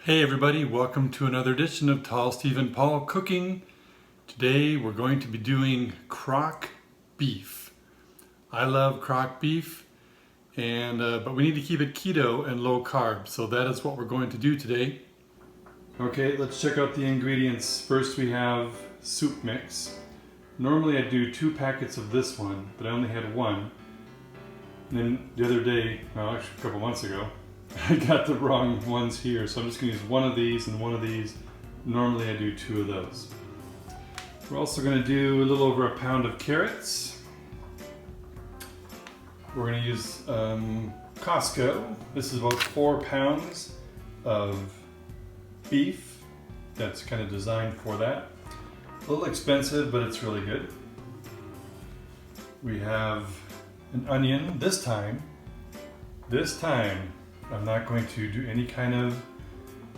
Hey everybody, welcome to another edition of Tall Steve and Paul Cooking. Today we're going to be doing crock beef. I love crock beef, but we need to keep it keto and low carb, so that is what we're going to do today. Okay, let's check out the ingredients. First we have soup mix. Normally I do 2 packets of this one, but I only had 1. And then the other day, well actually a couple months ago, I got the wrong ones here, so I'm just going to use one of these and one of these. Normally I do 2 of those. We're also going to do a little over a pound of carrots. We're going to use Costco. This is about 4 pounds of beef. That's kind of designed for that. A little expensive, but it's really good. We have an onion. This time, I'm not going to do any kind of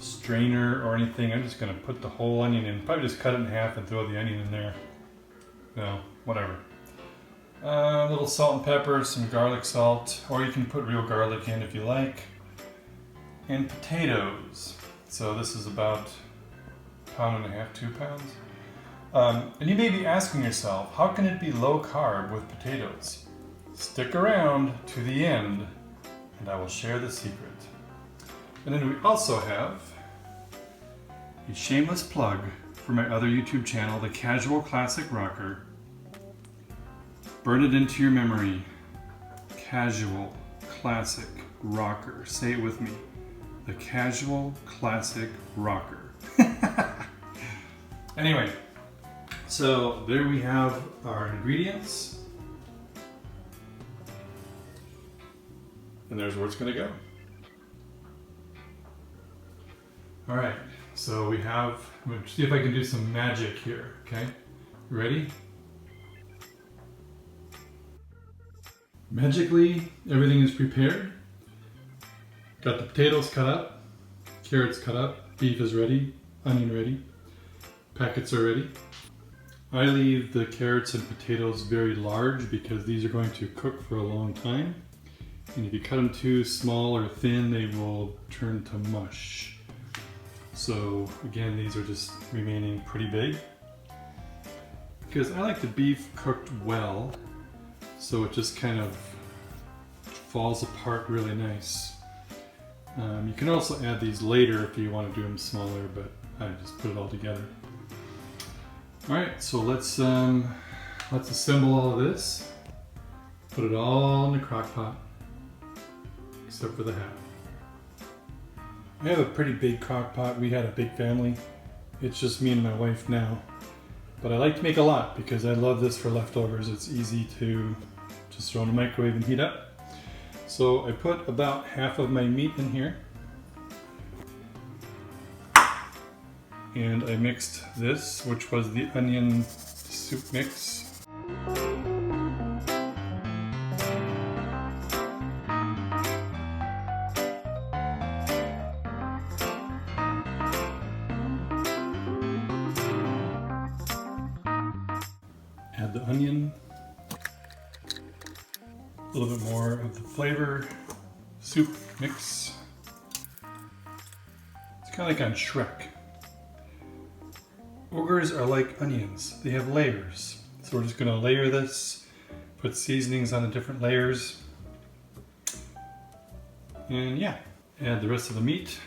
strainer or anything. I'm just going to put the whole onion in. Probably just cut it in half and throw the onion in there. No, whatever. A little salt and pepper, some garlic salt, or you can put real garlic in if you like. And potatoes. So this is about 1.5 pounds, 2 pounds. And you may be asking yourself, how can it be low carb with potatoes? Stick around to the end and I will share the secret. And then we also have a shameless plug for my other YouTube channel, The Casual Classic Rocker. Burn it into your memory. Casual Classic Rocker. Say it with me. The Casual Classic Rocker. Anyway, so there we have our ingredients. And there's where it's going to go. All right, so I'm going to see if I can do some magic here, okay? You ready? Magically, everything is prepared. Got the potatoes cut up, carrots cut up, beef is ready, onion ready, packets are ready. I leave the carrots and potatoes very large because these are going to cook for a long time. And if you cut them too small or thin, they will turn to mush. So again, these are just remaining pretty big. Because I like the beef cooked well, so it just kind of falls apart really nice. You can also add these later if you want to do them smaller, but I just put it all together. Alright, so let's assemble all of this. Put it all in the crock pot. Except for the hat. I have a pretty big crock pot. We had a big family. It's just me and my wife now. But I like to make a lot because I love this for leftovers. It's easy to just throw in the microwave and heat up. So I put about half of my meat in here. And I mixed this, which was the onion soup mix. Add the onion, a little bit more of the flavor, soup mix. It's kind of like on Shrek. Ogres are like onions, they have layers. So we're just going to layer this, put seasonings on the different layers, and yeah, add the rest of the meat.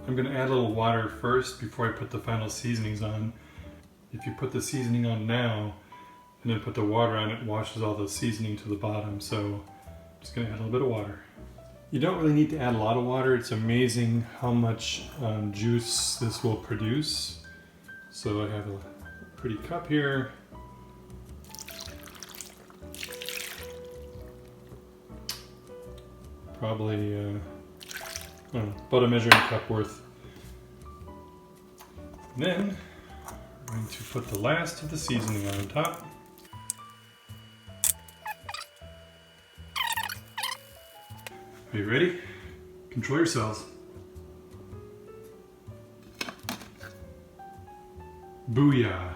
I'm going to add a little water first before I put the final seasonings on. If you put the seasoning on now and then put the water on, it washes all the seasoning to the bottom. So I'm just going to add a little bit of water. You don't really need to add a lot of water. It's amazing how much juice this will produce. So I have a pretty cup here. Probably about a measuring cup worth. And then I'm going to put the last of the seasoning on top. Are you ready? Control yourselves. Booyah!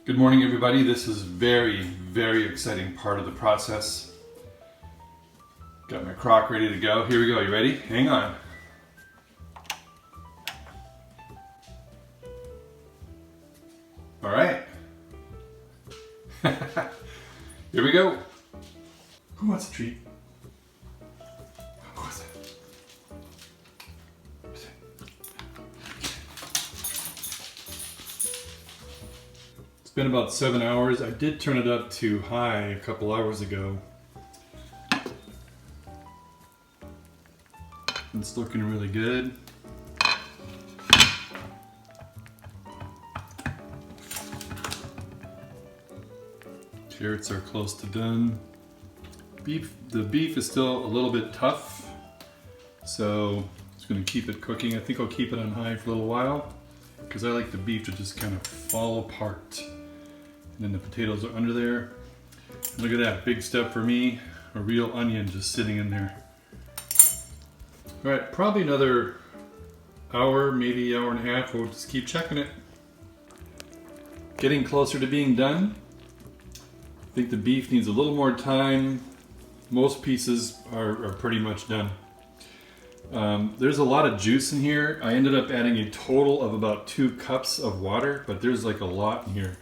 Good morning, everybody. This is very, very exciting part of the process. Got my crock ready to go. Here we go. You ready? Hang on. All right. Here we go. Who wants a treat? Who wants it? It's been about 7 hours. I did turn it up to high a couple hours ago. It's looking really good. Carrots are close to done. The beef is still a little bit tough, so it's going to keep it cooking. I think I'll keep it on high for a little while because I like the beef to just kind of fall apart. And then the potatoes are under there. Look at that, big step for me. A real onion just sitting in there. All right, probably another hour, maybe hour and a half. We'll just keep checking it. Getting closer to being done. I think the beef needs a little more time. Most pieces are pretty much done. There's a lot of juice in here. I ended up adding a total of about 2 cups of water, but there's like a lot in here.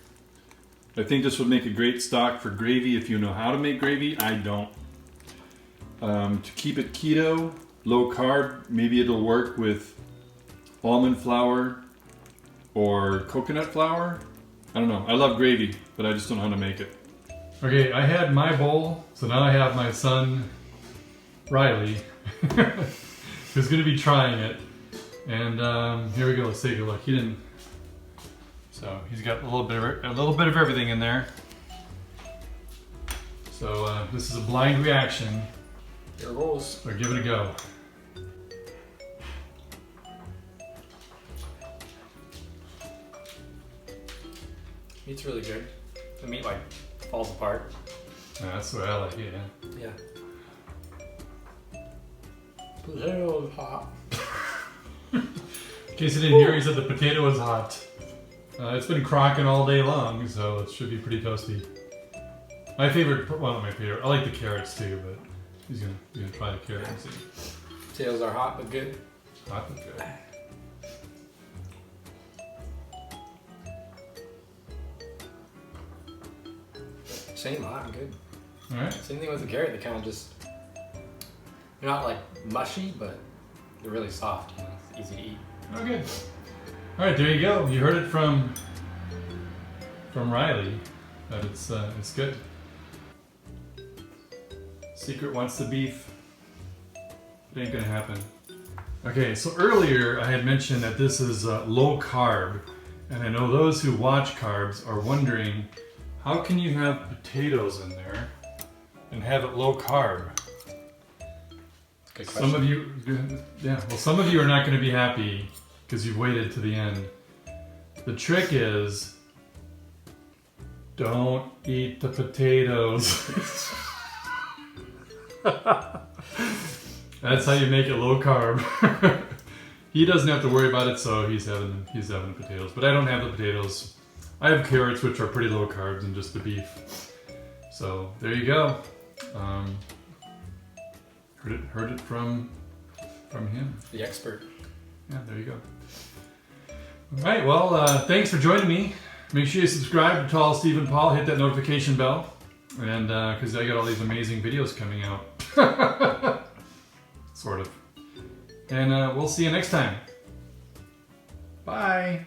I think this would make a great stock for gravy if you know how to make gravy. I don't. To keep it keto, low carb, maybe it'll work with almond flour or coconut flour. I don't know. I love gravy, but I just don't know how to make it. Okay, I had my bowl, so now I have my son, Riley, who's going to be trying it. And here we go. Let's take a look. He didn't. So he's got a little bit of everything in there. So this is a blind reaction. Here it goes. So give it a go. Meat's really good. The meat like falls apart. That's what I like, yeah. Yeah. Potatoes hot. In case you didn't hear, he said the potato is hot. It's been crocking all day long, so it should be pretty toasty. My favorite, well, not my favorite, I like the carrots too, but he's gonna try the carrot and see. Potatoes are hot but good. Hot but good. Same, hot and good. Alright. Same thing with the carrot, they kind of just, they're not like mushy, but they're really soft, you know, it's easy to eat. Oh, good. Alright, there you go. You heard it from Riley, that it's good. Secret wants the beef. It ain't gonna happen. Okay, so earlier I had mentioned that this is low carb, and I know those who watch carbs are wondering, how can you have potatoes in there and have it low carb? Good question. Some of you, yeah, well, some of you are not going to be happy because you've waited to the end. The trick is, don't eat the potatoes. That's how you make it low carb. He doesn't have to worry about it, so he's having the potatoes. But I don't have the potatoes. I have carrots, which are pretty low carbs, and just the beef. So there you go. Heard it from him. The expert. Yeah, there you go. All right, well, thanks for joining me. Make sure you subscribe to Tall Steve and Paul. Hit that notification bell, and because I got all these amazing videos coming out. Sort of. And we'll see you next time. Bye.